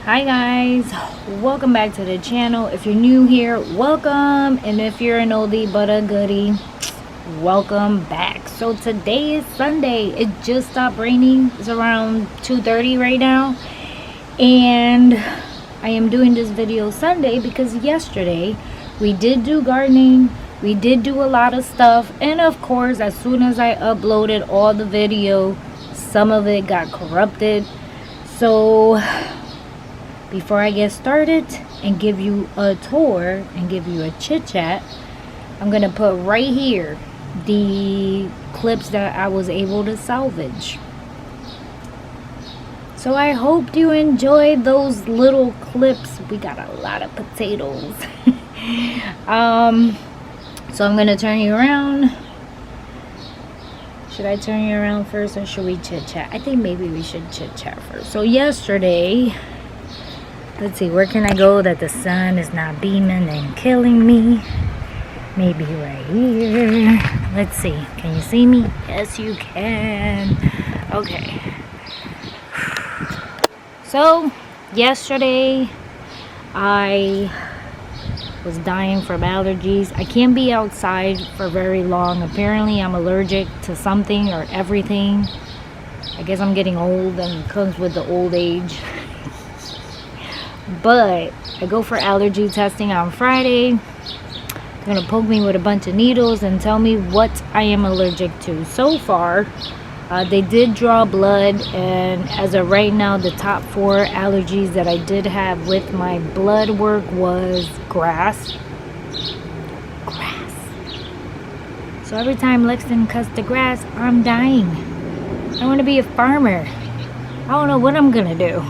Hi guys, welcome back to the channel. If you're new here, welcome, and if you're an oldie but a goodie, welcome back. So today is Sunday. It just stopped raining. It's around 2:30 right now, and I am doing this video Sunday because yesterday we did do gardening. We did do a lot of stuff, and of course, as soon as I uploaded all the video, some of it got corrupted. So before I get started and give you a tour and give you a chit chat, I'm gonna put right here the clips that I was able to salvage. So I hope you enjoyed those little clips. We got a lot of potatoes. So I'm gonna turn you around. Should I turn you around first or should we chit chat? I think maybe we should chit chat first. So yesterday, let's see, where can I go that the sun is not beaming and killing me? Maybe right here. Let's see. Can you see me? Yes, you can. Okay. So, yesterday, I was dying from allergies. I can't be outside for very long. Apparently, I'm allergic to something or everything. I guess I'm getting old and it comes with the old age. But I go for allergy testing on Friday. They're gonna poke me with a bunch of needles and tell me what I am allergic to. So far, they did draw blood, and as of right now, the top 4 allergies that I did have with my blood work was grass. So every time Lexington cuts the grass, I'm dying. I want to be a farmer. I don't know what I'm gonna do.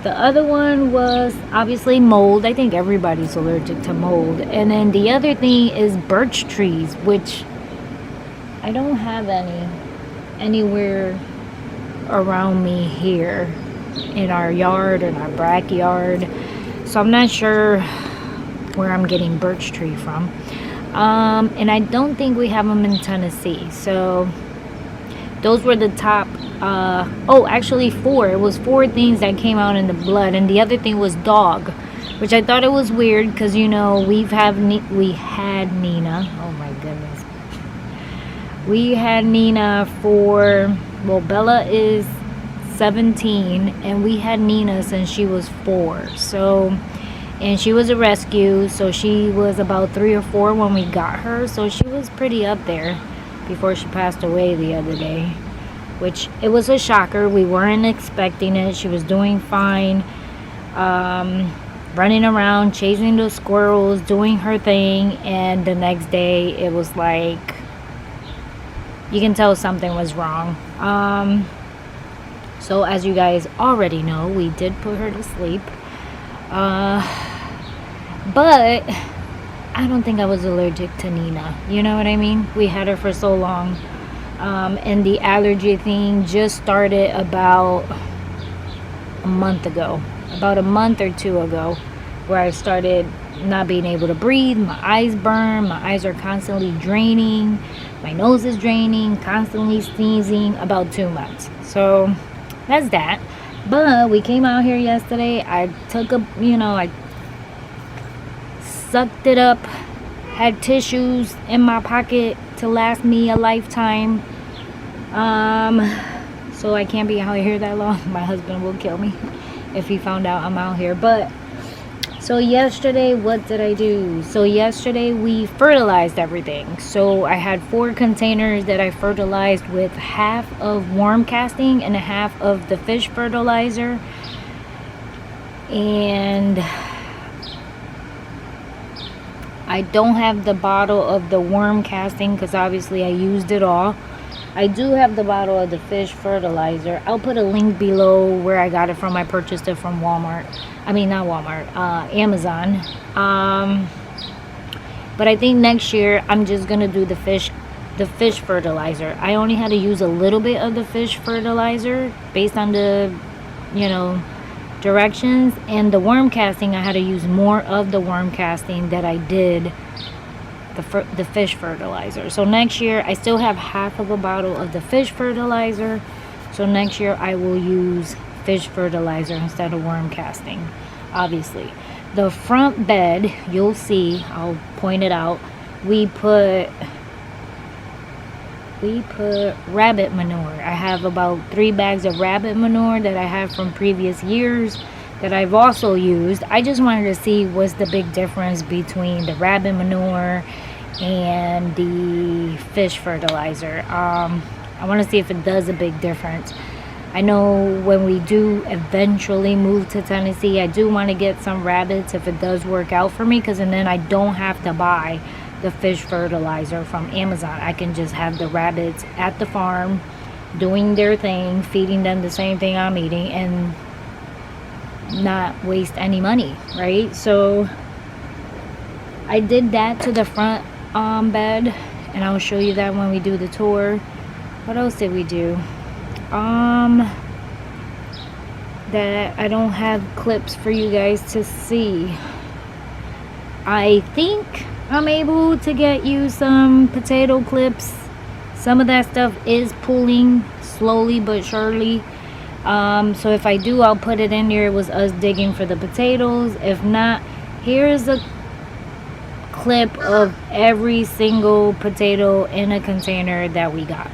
The other one was obviously mold. I think everybody's allergic to mold. And then the other thing is birch trees, which I don't have anywhere around me here in our yard, in our backyard. So I'm not sure where I'm getting birch tree from. And I don't think we have them in Tennessee. So those were the top actually 4. It was 4 things that came out in the blood, and the other thing was dog, which I thought it was weird because we had Nina. Oh my goodness, we had Nina for Bella is 17, and we had Nina since she was 4. So, and she was a rescue, so she was about 3 or 4 when we got her. So she was pretty up there before she passed away the other day, which it was a shocker. We weren't expecting it. She was doing fine, running around, chasing the squirrels, doing her thing, and the next day it was like, you can tell something was wrong. So as you guys already know, we did put her to sleep, but I don't think I was allergic to Nina. You know what I mean? We had her for so long. And the allergy thing just started about a month ago. About a month or 2 ago, where I started not being able to breathe. My eyes burn. My eyes are constantly draining. My nose is draining. Constantly sneezing. About 2 months. So that's that. But we came out here yesterday. I took I sucked it up, had tissues in my pocket to last me a lifetime. So I can't be out here that long. My husband will kill me if he found out I'm out here. But so yesterday, what did I do? So yesterday we fertilized everything. So I had 4 containers that I fertilized with half of worm casting and a half of the fish fertilizer. And I don't have the bottle of the worm casting because obviously I used it all. I do have the bottle of the fish fertilizer. I'll put a link below where I got it from. I purchased it from Walmart. I mean, not Walmart, Amazon. But I think next year I'm just gonna do the fish fertilizer. I only had to use a little bit of the fish fertilizer based on the, directions, and the worm casting I had to use more of the worm casting that I did the fish fertilizer. So next year I still have half of a bottle of the fish fertilizer, so next year I will use fish fertilizer instead of worm casting, obviously. The front bed, you'll see, I'll point it out, we put rabbit manure. I have about 3 bags of rabbit manure that I have from previous years that I've also used. I just wanted to see what's the big difference between the rabbit manure and the fish fertilizer. I want to see if it does a big difference. I know when we do eventually move to Tennessee, I do want to get some rabbits if it does work out for me, because then I don't have to buy the fish fertilizer from Amazon. I can just have the rabbits at the farm doing their thing, feeding them the same thing I'm eating, and not waste any money, right? So I did that to the front bed, and I'll show you that when we do the tour. What else did we do? That I don't have clips for you guys to see. I think I'm able to get you some potato clips. Some of that stuff is pulling slowly but surely. So if I do, I'll put it in here. It was us digging for the potatoes. If not, here's a clip of every single potato in a container that we got.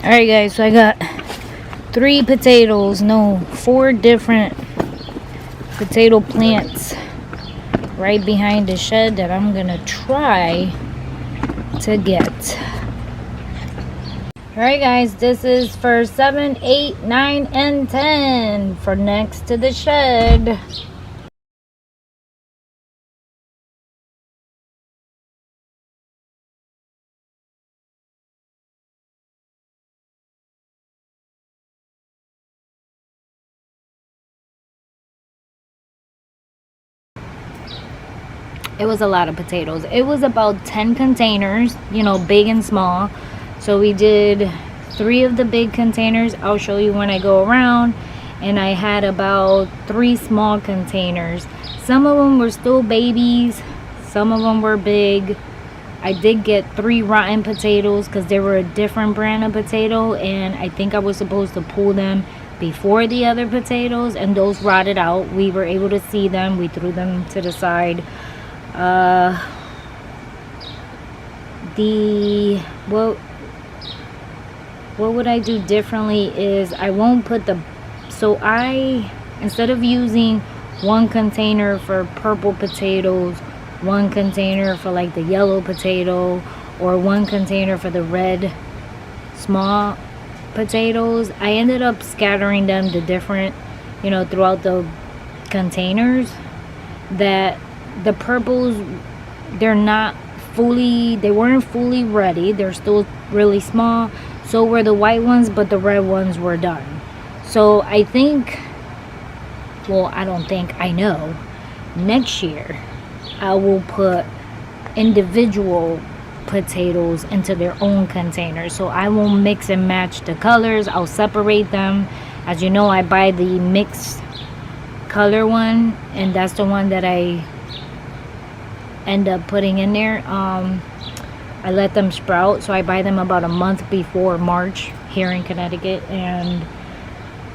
Alright guys, so I got 4 different potato plants right behind the shed that I'm gonna try to get. Alright guys, this is for 7, 8, 9, and 10 for next to the shed. It was a lot of potatoes. It was about 10 containers, you know, big and small. So we did 3 of the big containers. I'll show you when I go around. And I had about 3 small containers. Some of them were still babies. Some of them were big. I did get 3 rotten potatoes because they were a different brand of potato. And I think I was supposed to pull them before the other potatoes. And those rotted out. We were able to see them. We threw them to the side. What would I do differently is I won't put the, so instead of using 1 container for purple potatoes, 1 container for like the yellow potato, or 1 container for the red small potatoes, I ended up scattering them to different, you know, throughout the containers. That the purples, they weren't fully ready. They're still really small. So were the white ones, but the red ones were done. So I think, well, I don't think, I know, next year I will put individual potatoes into their own containers. So I won't mix and match the colors. I'll separate them. As you know, I buy the mixed color one, and that's the one that I end up putting in there. I let them sprout, so I buy them about a month before March here in Connecticut, and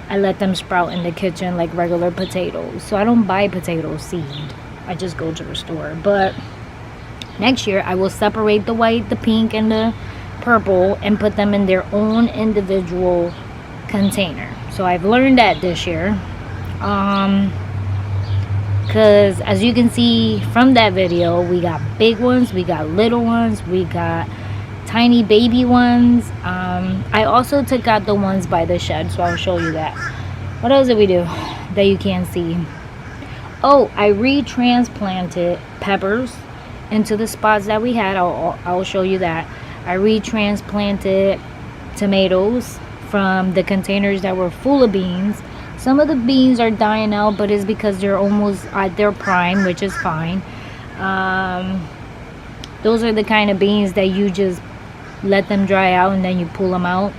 I let them sprout in the kitchen like regular potatoes. So I don't buy potatoes seed, I just go to the store. But next year I will separate the white, the pink, and the purple and put them in their own individual container. So I've learned that this year. Because as you can see from that video, we got big ones, we got little ones, we got tiny baby ones. I also took out the ones by the shed, so I'll show you that. What else did we do that you can't see? Oh, I retransplanted peppers into the spots that we had. I'll show you that. I retransplanted tomatoes from the containers that were full of beans. Some of the beans are dying out, but it's because they're almost at their prime, which is fine. Those are the kind of beans that you just let them dry out and then you pull them out.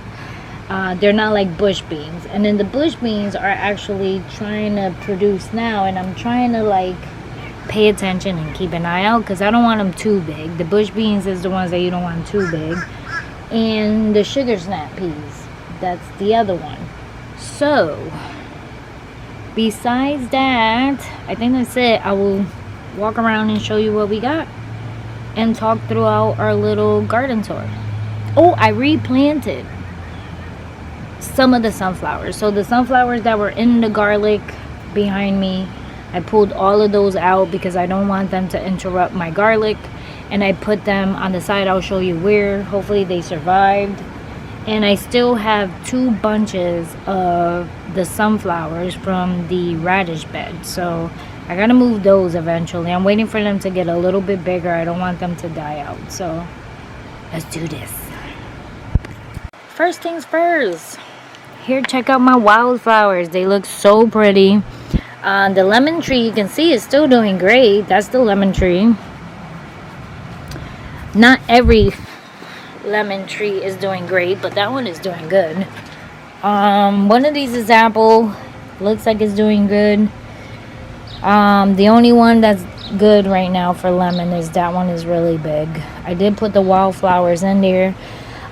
They're not like bush beans. And then the bush beans are actually trying to produce now, and I'm trying to like pay attention and keep an eye out because I don't want them too big. The bush beans is the ones that you don't want too big. And the sugar snap peas, that's the other one. So besides that, I think that's it. I will walk around and show you what we got and talk throughout our little garden tour. Oh, I replanted some of the sunflowers. So the sunflowers that were in the garlic behind me, I pulled all of those out because I don't want them to interrupt my garlic, and I put them on the side. I'll show you where. Hopefully they survived. And I still have 2 bunches of the sunflowers from the radish bed, so I gotta move those eventually. I'm waiting for them to get a little bit bigger. I don't want them to die out, so let's do this. First things first, here, check out my wildflowers. They look so pretty. The lemon tree, you can see, is still doing great. That's the lemon tree. Not every lemon tree is doing great, but that one is doing good. One of these is apple. Looks like it's doing good. The only one that's good right now for lemon is that one is really big. I did put the wildflowers in there.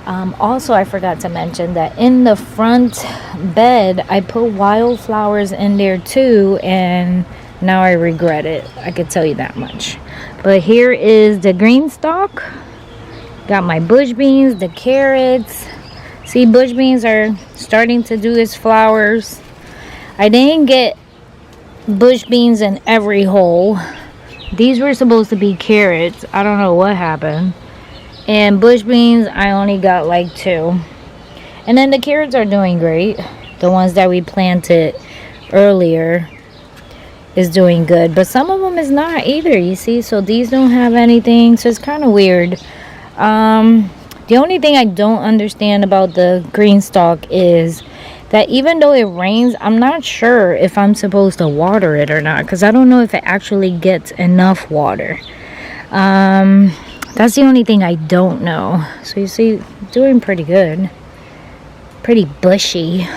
Also, I forgot to mention that in the front bed I put wildflowers in there too, and now I regret it. I could tell you that much. But here is the green stalk. Got my bush beans, the carrots, See, bush beans are starting to do its flowers. I didn't get bush beans in every hole. These were supposed to be carrots. I don't know what happened. And bush beans, I only got like 2. And then the carrots are doing great. The ones that we planted earlier is doing good. But some of them is not either, you see. So these don't have anything. So it's kind of weird. The only thing I don't understand about the green stalk is that even though it rains, I'm not sure if I'm supposed to water it or not, because I don't know if it actually gets enough water. That's the only thing I don't know. So you see, doing pretty good. Pretty bushy,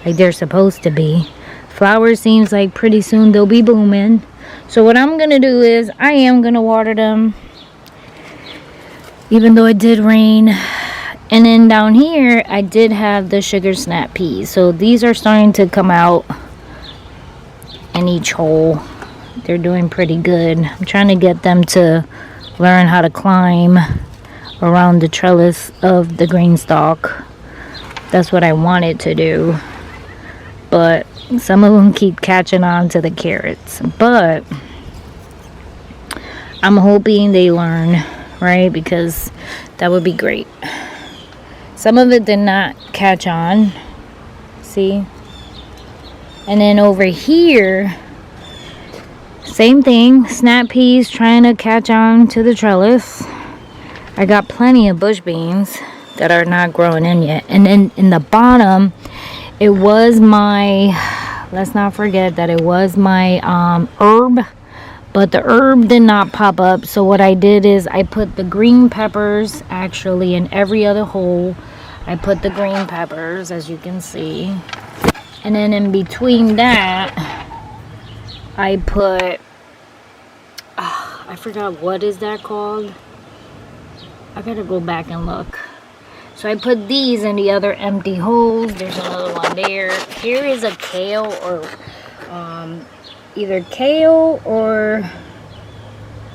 like they're supposed to be. Flowers seems like pretty soon they'll be booming. So what I'm gonna do is I am gonna water them, even though it did rain. And then down here I did have the sugar snap peas, so these are starting to come out in each hole. They're doing pretty good. I'm trying to get them to learn how to climb around the trellis of the green stalk. That's what I wanted to do, but some of them keep catching on to the carrots. But I'm hoping they learn, right? Because that would be great. Some of it did not catch on, see? And then over here, same thing, snap peas trying to catch on to the trellis. I got plenty of bush beans that are not growing in yet. And then in the bottom, it was my, let's not forget that it was my herb, but the herb did not pop up. So what I did is I put the green peppers actually in every other hole. I put the green peppers, as you can see, and then in between that I put I forgot what is that called. I gotta go back and look. So I put these in the other empty holes. There's another one there. Here is a kale, or either kale or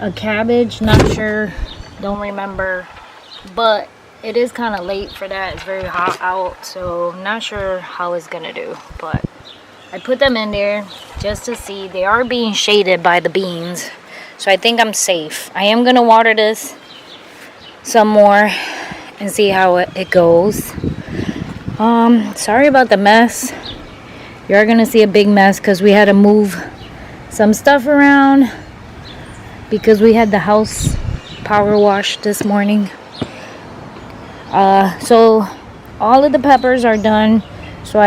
a cabbage, not sure, don't remember, but it is kind of late for that. It's very hot out, so I'm not sure how it's gonna do, but I put them in there just to see. They are being shaded by the beans, so I think I'm safe. I am gonna water this some more and see how it goes. Sorry about the mess. You're gonna see a big mess because we had to move some stuff around because we had the house power wash this morning. So all of the peppers are done. So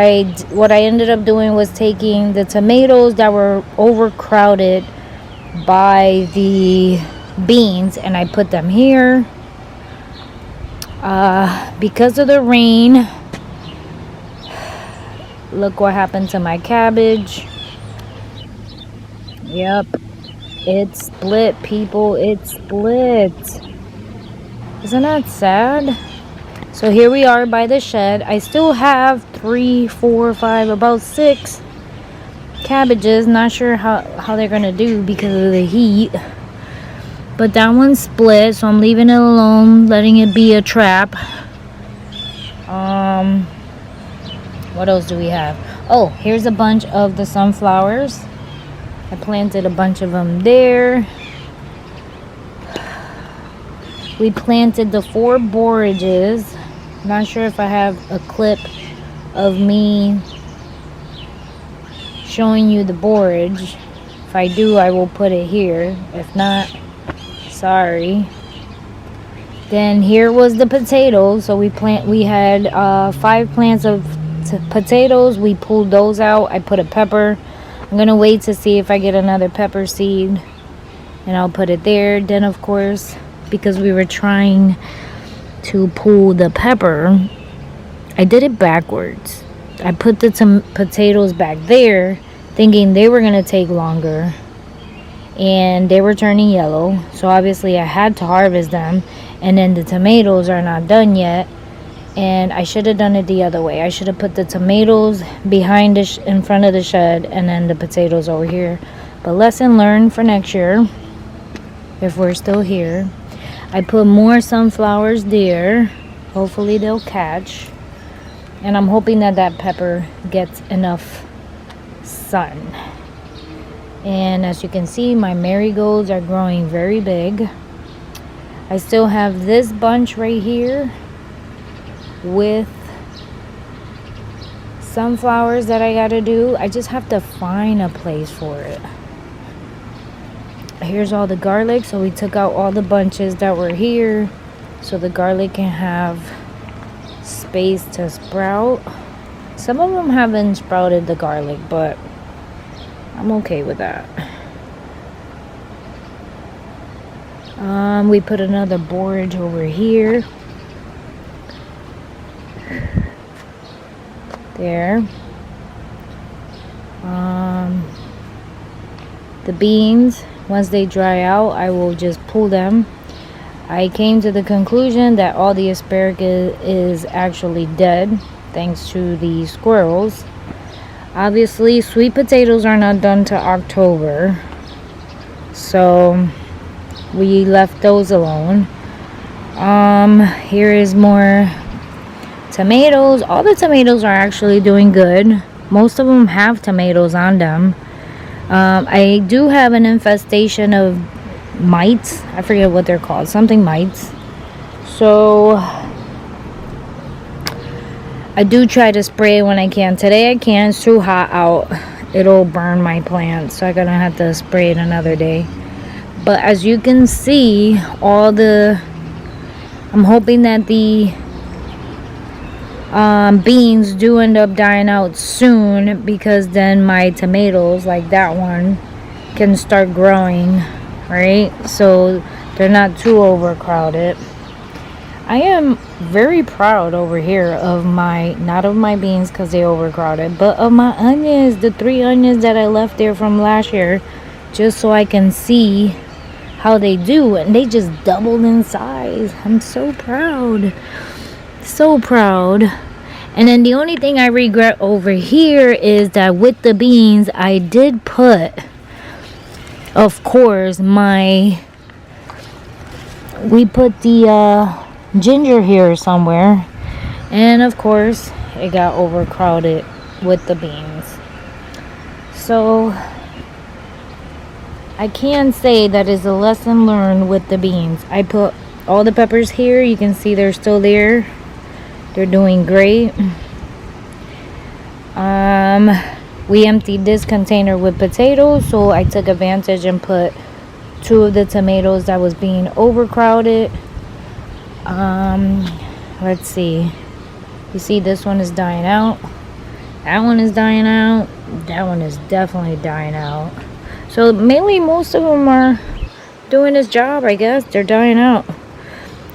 what I ended up doing was taking the tomatoes that were overcrowded by the beans and I put them here. Because of the rain, look what happened to my cabbage. Yep, it split, people. It split. Isn't that sad? So here we are by the shed. I still have 3, 4, 5, about 6 cabbages. Not sure how they're gonna do because of the heat. But that one split, so I'm leaving it alone, letting it be a trap. What else do we have? Oh, here's a bunch of the sunflowers. I planted a bunch of them there. We planted the 4 borages. Not sure if I have a clip of me showing you the borage. If I do, I will put it here. If not, sorry. Then here was the potatoes. So we had 5 plants of potatoes. We pulled those out. I put a pepper. I'm gonna wait to see if I get another pepper seed and I'll put it there. Then of course, because we were trying to pull the pepper, I did it backwards. I put the potatoes back there thinking they were gonna take longer, and they were turning yellow, so obviously I had to harvest them. And then the tomatoes are not done yet, and I should have done it the other way. I should have put the tomatoes behind in front of the shed and then the potatoes over here. But lesson learned for next year, if we're still here. I put more sunflowers there. Hopefully they'll catch. And I'm hoping that that pepper gets enough sun. And as you can see, my marigolds are growing very big. I still have this bunch right here with sunflowers that I gotta do. I just have to find a place for it. Here's all the garlic. So we took out all the bunches that were here so the garlic can have space to sprout. Some of them haven't sprouted the garlic, but I'm okay with that. We put another borage over here. There. The beans, once they dry out, I will just pull them. I came to the conclusion that all the asparagus is actually dead thanks to the squirrels. Obviously, sweet potatoes are not done till October, so we left those alone. Here is more tomatoes. All the tomatoes are actually doing good. Most of them have tomatoes on them. I do have an infestation of mites. I forget what they're called. Something mites. So I do try to spray when I can. Today I can't. It's too hot out. It'll burn my plants. So I'm gonna have to spray it another day. But as you can see, I'm hoping that the beans do end up dying out soon, because then my tomatoes, like that one, can start growing, right? So they're not too overcrowded. I am very proud over here of not of my beans because they overcrowded, but of my onions, the 3 onions that I left there from last year, just so I can see how they do, and they just doubled in size. I'm so proud. So proud. And then the only thing I regret over here is that with the beans, I did put, of course, we put the ginger here somewhere, and of course it got overcrowded with the beans. So I can say that is a lesson learned with the beans. I put all the peppers here. You can see they're still there. They're doing great. We emptied this container with potatoes, so I took advantage and put 2 of the tomatoes that was being overcrowded. Let's see. You see this one is dying out. That one is dying out. That one is definitely dying out. So mainly most of them are doing this job, I guess. They're dying out.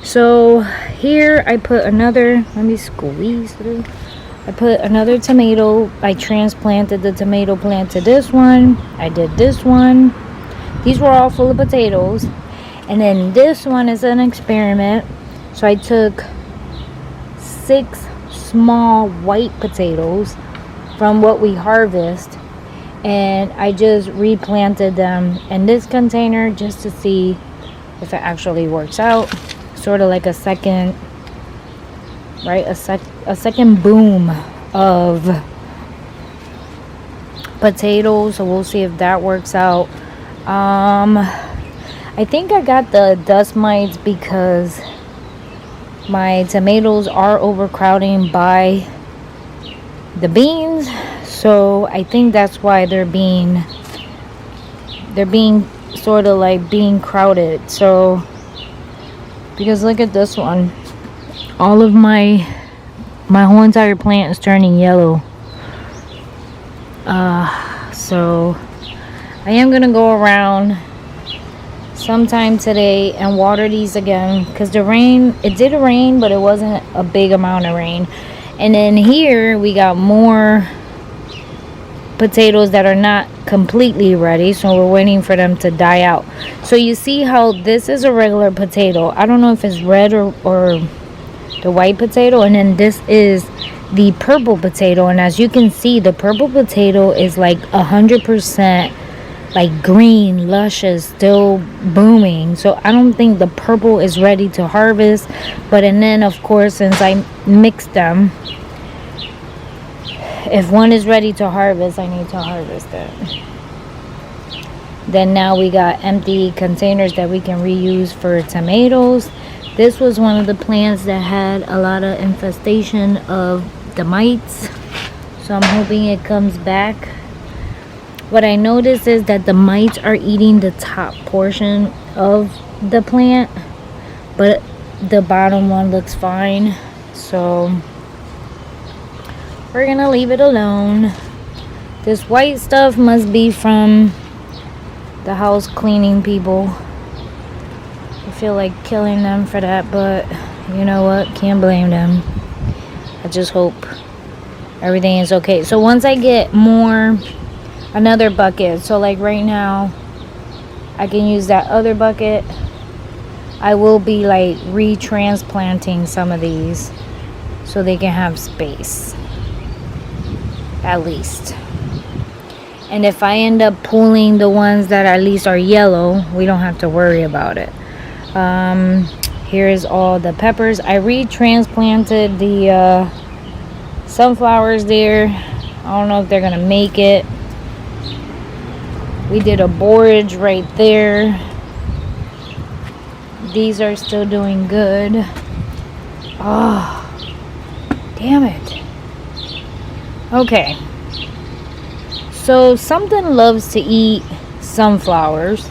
So here I put another, let me squeeze through. I put another tomato. I transplanted the tomato plant to this one. I did this one. These were all full of potatoes. And then this one is an experiment. So I took 6 small white potatoes from what we harvest, and I just replanted them in this container just to see if it actually works out. Sort of like a second, right? A second boom of potatoes. So we'll see if that works out. I think I got the dust mites because my tomatoes are overcrowding by the beans. So I think that's why they're being sort of like being crowded. So because look at this one, all of my whole entire plant is turning yellow. So I am gonna go around sometime today and water these again, because the rain, it did rain, but it wasn't a big amount of rain. And then here we got more potatoes that are not completely ready, so we're waiting for them to die out. So you see how this is a regular potato. I don't know if it's red or the white potato, and then this is the purple potato. And as you can see, the purple potato is like 100% like green, luscious, still booming. So I don't think the purple is ready to harvest. But and then of course, since I mixed them, if one is ready to harvest, I need to harvest it. Then now we got empty containers that we can reuse for tomatoes. This was one of the plants that had a lot of infestation of the mites, so I'm hoping it comes back. What I noticed is that the mites are eating the top portion of the plant, but the bottom one looks fine, so we're gonna leave it alone. This white stuff must be from the house cleaning people. I feel like killing them for that, but you know what, can't blame them. I just hope everything is okay. So once I get another bucket, so like right now I can use that other bucket, I will be like retransplanting some of these so they can have space, at least. And if I end up pulling the ones that at least are yellow, we don't have to worry about it. Here's all the peppers. I retransplanted the sunflowers there. I don't know if they're gonna make it. We did a borage right there. These are still doing good. Oh, damn it. Okay. So something loves to eat sunflowers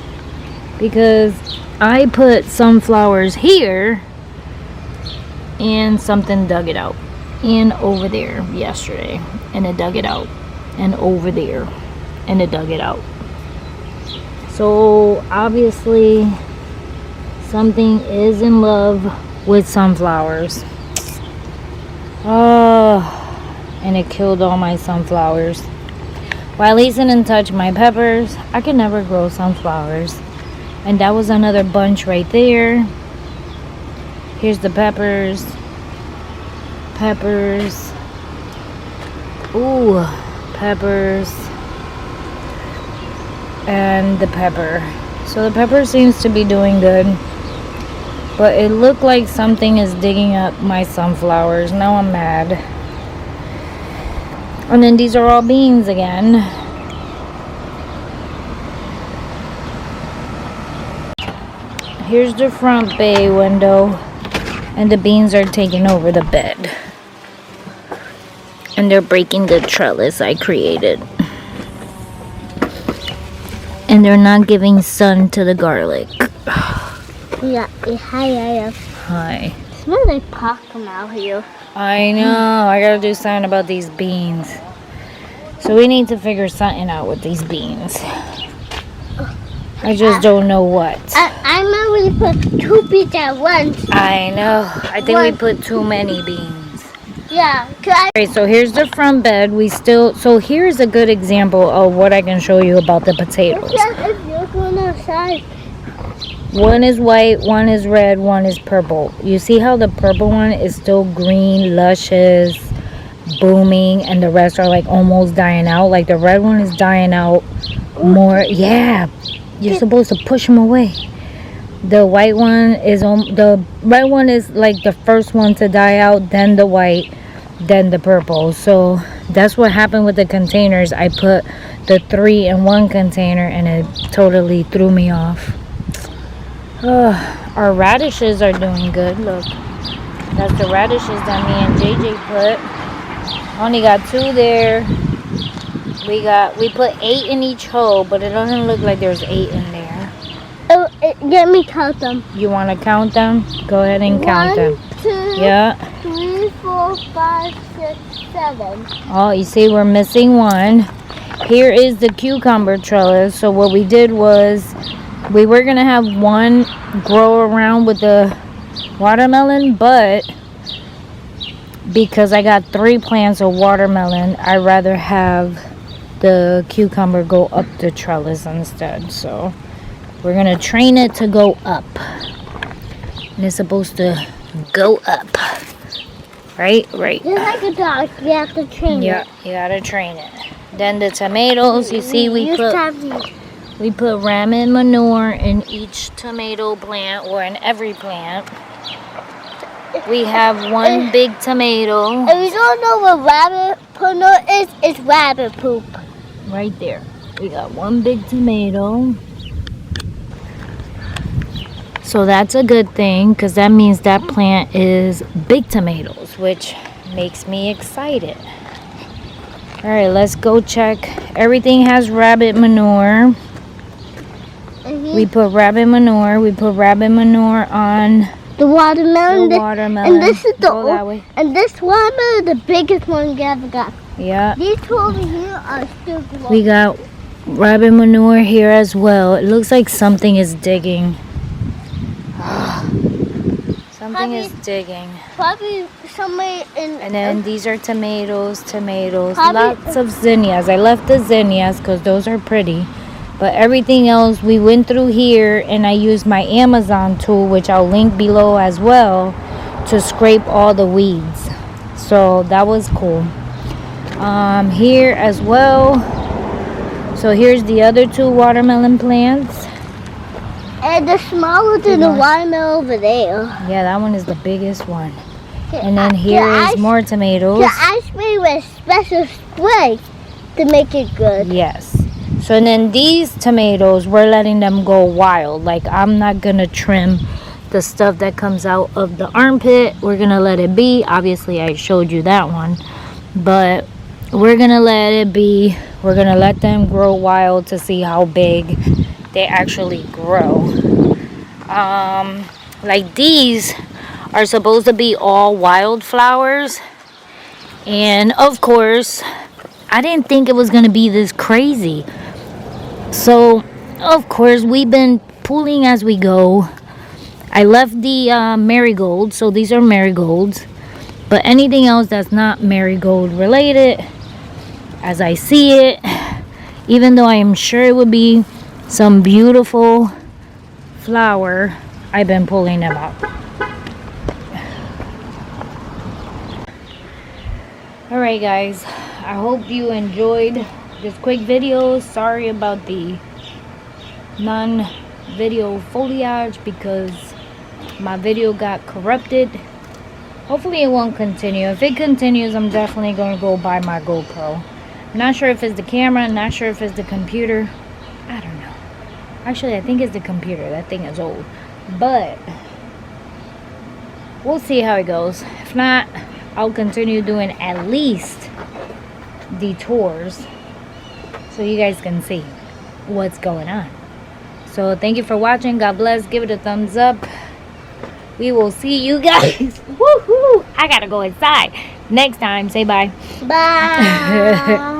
because I put sunflowers here and something dug it out and over there yesterday, and it dug it out, and over there and it dug it out. So obviously something is in love with sunflowers. Oh, and it killed all my sunflowers. Well, at least it didn't touch my peppers. I could never grow sunflowers. And that was another bunch right there. Here's the peppers. Peppers. Ooh, peppers. And the pepper. So the pepper seems to be doing good. But it looked like something is digging up my sunflowers. Now I'm mad. And then these are all beans again. Here's the front bay window. And the beans are taking over the bed. And they're breaking the trellis I created. And they're not giving sun to the garlic. Yeah, hi. Hi. It smells like popcorn out here. I know. I gotta do something about these beans. So we need to figure something out with these beans. I just don't know what. I remember we put 2 beans at once. I know. I think we put too many beans. Yeah. Alright, so here's the front bed. So here's a good example of what I can show you about the potatoes. If you're going outside. One is white, one is red, one is purple. You see how the purple one is still green, luscious, booming, and the rest are like almost dying out. Like the red one is dying out more. Yeah, you're supposed to push them away. The white one is the red one is like the first one to die out, then the white, then the purple. So that's what happened with the containers. I put the 3 in one container and it totally threw me off. Our radishes are doing good. Look, that's the radishes that me and JJ put. Only got 2 there. We put 8 in each hole, but it doesn't look like there's 8 in there. Oh, let me count them. You want to count them? Go ahead and count them. 1, 2, Yeah. 3, 4, 5, 6, 7. Oh, you see we're missing 1. Here is the cucumber trellis. So what we did was we were going to have 1 grow around with the watermelon, but because I got 3 plants of watermelon, I'd rather have the cucumber go up the trellis instead. So we're going to train it to go up. And it's supposed to go up. Right? Right. Just like a dog, you have to train it. Yeah, you got to train it. Then the tomatoes, you see we put ramen manure in each tomato plant, or in every plant. We have 1 big tomato. If you don't know what rabbit tomato is rabbit poop. Right there. We got one big tomato. So that's a good thing because that means that plant is big tomatoes, which makes me excited. All right, let's go check. Everything has rabbit manure. We put rabbit manure. We put rabbit manure on the watermelon. The watermelon. And this is Go that way. and this watermelon is the biggest one we ever got. Yeah. These two over here are still growing. We got rabbit manure here as well. It looks like something is digging. Something is digging. Probably somewhere in. And then these are tomatoes. Probably- Lots of zinnias. I left the zinnias because those are pretty. But everything else, we went through here and I used my Amazon tool, which I'll link below as well, to scrape all the weeds. So that was cool. Here as well. So here's the other two watermelon plants. And the smaller than the watermelon over there. Yeah, that one is the biggest one. And then here is more tomatoes. The ice cream with special spray to make it good. Yes. So and then these tomatoes, we're letting them go wild. Like I'm not gonna trim the stuff that comes out of the armpit. We're gonna let it be. Obviously I showed you that one. But we're gonna let it be. We're gonna let them grow wild to see how big they actually grow. Like these are supposed to be all wildflowers. And of course, I didn't think it was gonna be this crazy. So, of course, we've been pulling as we go. I left the marigolds, so these are marigolds. But anything else that's not marigold related, as I see it, even though I am sure it would be some beautiful flower, I've been pulling them out. Alright guys, I hope you enjoyed this quick video. Sorry about the non-video foliage because my video got corrupted. Hopefully it won't continue. If it continues, I'm definitely going to go buy my GoPro. I'm not sure if it's the camera, not sure if it's the computer. I don't know. Actually, I think it's the computer. That thing is old. But we'll see how it goes. If not, I'll continue doing at least the tours so you guys can see what's going on. So thank you for watching. God bless. Give it a thumbs up. We will see you guys. Woohoo! I gotta go inside. Next time, say bye. Bye.